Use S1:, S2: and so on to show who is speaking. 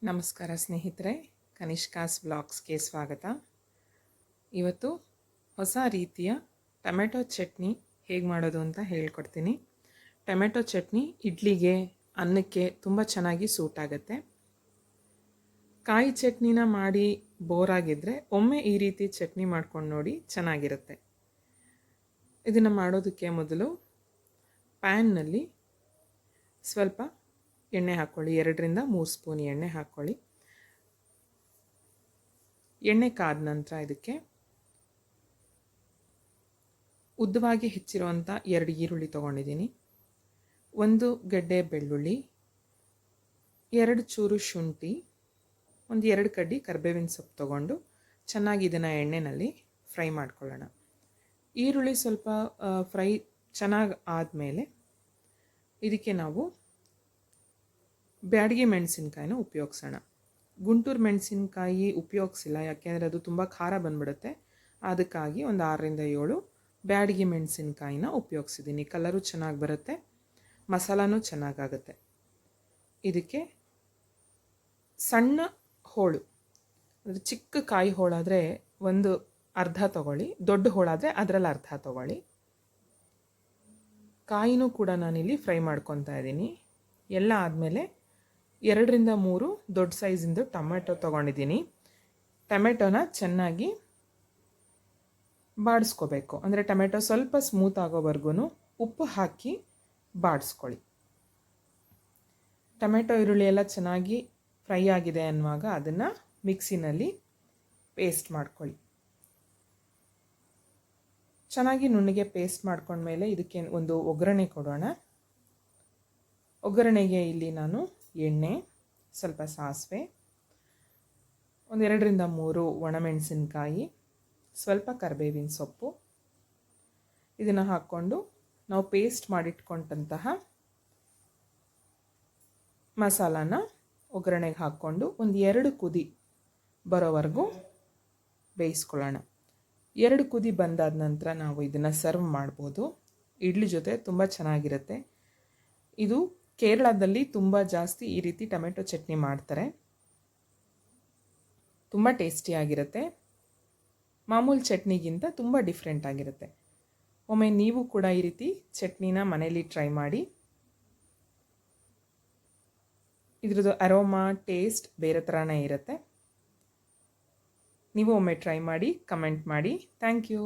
S1: ನಮಸ್ಕಾರ ಸ್ನೇಹಿತರೆ, ಕನಿಷ್ಕಾಸ್ ವ್ಲಾಗ್ಸ್ಗೆ ಸ್ವಾಗತ. ಇವತ್ತು ಹೊಸ ರೀತಿಯ ಟೊಮೆಟೊ ಚಟ್ನಿ ಹೇಗೆ ಮಾಡೋದು ಅಂತ ಹೇಳ್ಕೊಡ್ತೀನಿ. ಟೊಮೆಟೊ ಚಟ್ನಿ ಇಡ್ಲಿಗೆ, ಅನ್ನಕ್ಕೆ ತುಂಬ ಚೆನ್ನಾಗಿ ಸೂಟ್ ಆಗುತ್ತೆ. ಕಾಯಿ ಚಟ್ನಿನ ಮಾಡಿ ಬೋರ್ ಆಗಿದ್ದರೆ ಒಮ್ಮೆ ಈ ರೀತಿ ಚಟ್ನಿ ಮಾಡ್ಕೊಂಡು ನೋಡಿ, ಚೆನ್ನಾಗಿರುತ್ತೆ. ಇದನ್ನು ಮಾಡೋದಕ್ಕೆ ಮೊದಲು ಪ್ಯಾನ್ನಲ್ಲಿ ಸ್ವಲ್ಪ ಎಣ್ಣೆ ಹಾಕ್ಕೊಳ್ಳಿ. 2-3 ಸ್ಪೂನ್ ಎಣ್ಣೆ ಹಾಕ್ಕೊಳ್ಳಿ. ಎಣ್ಣೆ ಕಾದ ನಂತರ ಇದಕ್ಕೆ ಉದ್ದವಾಗಿ ಹೆಚ್ಚಿರುವಂಥ 2 ಈರುಳ್ಳಿ ತೊಗೊಂಡಿದ್ದೀನಿ, 1 ಗೆಡ್ಡೆ ಬೆಳ್ಳುಳ್ಳಿ, 2 ಚೂರು ಶುಂಠಿ, 1-2 ಕಡ್ಡಿ ಕರಿಬೇವಿನ ಸೊಪ್ಪು ತೊಗೊಂಡು ಚೆನ್ನಾಗಿ ಇದನ್ನು ಎಣ್ಣೆಯಲ್ಲಿ ಫ್ರೈ ಮಾಡ್ಕೊಳ್ಳೋಣ. ಈರುಳ್ಳಿ ಸ್ವಲ್ಪ ಫ್ರೈ ಚೆನ್ನಾಗಿ ಆದಮೇಲೆ ಇದಕ್ಕೆ ನಾವು ಬ್ಯಾಡಗಿ ಮೆಣಸಿನ್ಕಾಯಿನ ಉಪಯೋಗಿಸೋಣ. ಗುಂಟೂರು ಮೆಣಸಿನ್ಕಾಯಿ ಉಪಯೋಗಿಸಿಲ್ಲ, ಯಾಕೆಂದರೆ ಅದು ತುಂಬ ಖಾರ ಬಂದ್ಬಿಡುತ್ತೆ. ಅದಕ್ಕಾಗಿ 6-7 ಬ್ಯಾಡಗಿ ಮೆಣಸಿನ್ಕಾಯಿನ ಉಪಯೋಗಿಸಿದ್ದೀನಿ. ಕಲರು ಚೆನ್ನಾಗಿ ಬರುತ್ತೆ, ಮಸಾಲನೂ ಚೆನ್ನಾಗಾಗುತ್ತೆ. ಇದಕ್ಕೆ ಸಣ್ಣ ಹೋಳು, ಅಂದರೆ ಚಿಕ್ಕ ಕಾಯಿ ಹೋಳಾದರೆ ಒಂದು ಅರ್ಧ ತೊಗೊಳ್ಳಿ, ದೊಡ್ಡ ಹೋಳಾದರೆ ಅದರಲ್ಲಿ ಅರ್ಧ ತೊಗೊಳ್ಳಿ. ಕಾಯಿನೂ ಕೂಡ ನಾನಿಲ್ಲಿ ಫ್ರೈ ಮಾಡ್ಕೊತಾ ಇದ್ದೀನಿ. ಎಲ್ಲ ಆದಮೇಲೆ 2-3 ದೊಡ್ಡ ಸೈಜಿಂದು ಟೊಮೆಟೊ ತೊಗೊಂಡಿದ್ದೀನಿ. ಟೊಮೆಟೊನ ಚೆನ್ನಾಗಿ ಬಾಡಿಸ್ಕೋಬೇಕು, ಅಂದರೆ ಟೊಮೆಟೊ ಸ್ವಲ್ಪ ಸ್ಮೂತ್ ಆಗೋವರೆಗೂ ಉಪ್ಪು ಹಾಕಿ ಬಾಡಿಸ್ಕೊಳ್ಳಿ. ಟೊಮೆಟೊ ಈರುಳ್ಳಿ ಎಲ್ಲ ಚೆನ್ನಾಗಿ ಫ್ರೈ ಆಗಿದೆ ಅನ್ನುವಾಗ ಅದನ್ನು ಮಿಕ್ಸಿನಲ್ಲಿ ಪೇಸ್ಟ್ ಮಾಡ್ಕೊಳ್ಳಿ. ಚೆನ್ನಾಗಿ ನುಣ್ಣಗೆ ಪೇಸ್ಟ್ ಮಾಡ್ಕೊಂಡ್ಮೇಲೆ ಇದಕ್ಕೆ ಒಂದು ಒಗ್ಗರಣೆ ಕೊಡೋಣ. ಒಗ್ಗರಣೆಗೆ ಇಲ್ಲಿ ನಾನು ಎಣ್ಣೆ, ಸ್ವಲ್ಪ ಸಾಸಿವೆ, 2-3 ಒಣಮೆಣಸಿನ್ಕಾಯಿ, ಸ್ವಲ್ಪ ಕರಿಬೇವಿನ ಸೊಪ್ಪು ಇದನ್ನು ಹಾಕ್ಕೊಂಡು ನಾವು ಪೇಸ್ಟ್ ಮಾಡಿಟ್ಕೊಂಡಂತಹ ಮಸಾಲಾನ ಒಗ್ಗರಣೆಗೆ ಹಾಕ್ಕೊಂಡು 1-2 ಕುದಿ ಬರೋವರೆಗೂ ಬೇಯಿಸ್ಕೊಳ್ಳೋಣ. 2 ಕುದಿ ಬಂದಾದ ನಂತರ ನಾವು ಇದನ್ನು ಸರ್ವ್ ಮಾಡ್ಬೋದು. ಇಡ್ಲಿ ಜೊತೆ ತುಂಬ ಚೆನ್ನಾಗಿರುತ್ತೆ. ಇದು ಕೇರಳದಲ್ಲಿ ತುಂಬ ಜಾಸ್ತಿ ಈ ರೀತಿ ಟೊಮೆಟೊ ಚಟ್ನಿ ಮಾಡ್ತಾರೆ, ತುಂಬ ಟೇಸ್ಟಿಯಾಗಿರುತ್ತೆ. ಮಾಮೂಲು ಚಟ್ನಿಗಿಂತ ತುಂಬ ಡಿಫ್ರೆಂಟ್ ಆಗಿರುತ್ತೆ. ಒಮ್ಮೆ ನೀವು ಕೂಡ ಈ ರೀತಿ ಚಟ್ನಿನ ಮನೇಲಿ ಟ್ರೈ ಮಾಡಿ. ಇದ್ರದ್ದು ಅರೋಮಾ, ಟೇಸ್ಟ್ ಬೇರೆ ಥರನೇ ಇರುತ್ತೆ. ನೀವು ಒಮ್ಮೆ ಟ್ರೈ ಮಾಡಿ, ಕಮೆಂಟ್ ಮಾಡಿ. Thank you.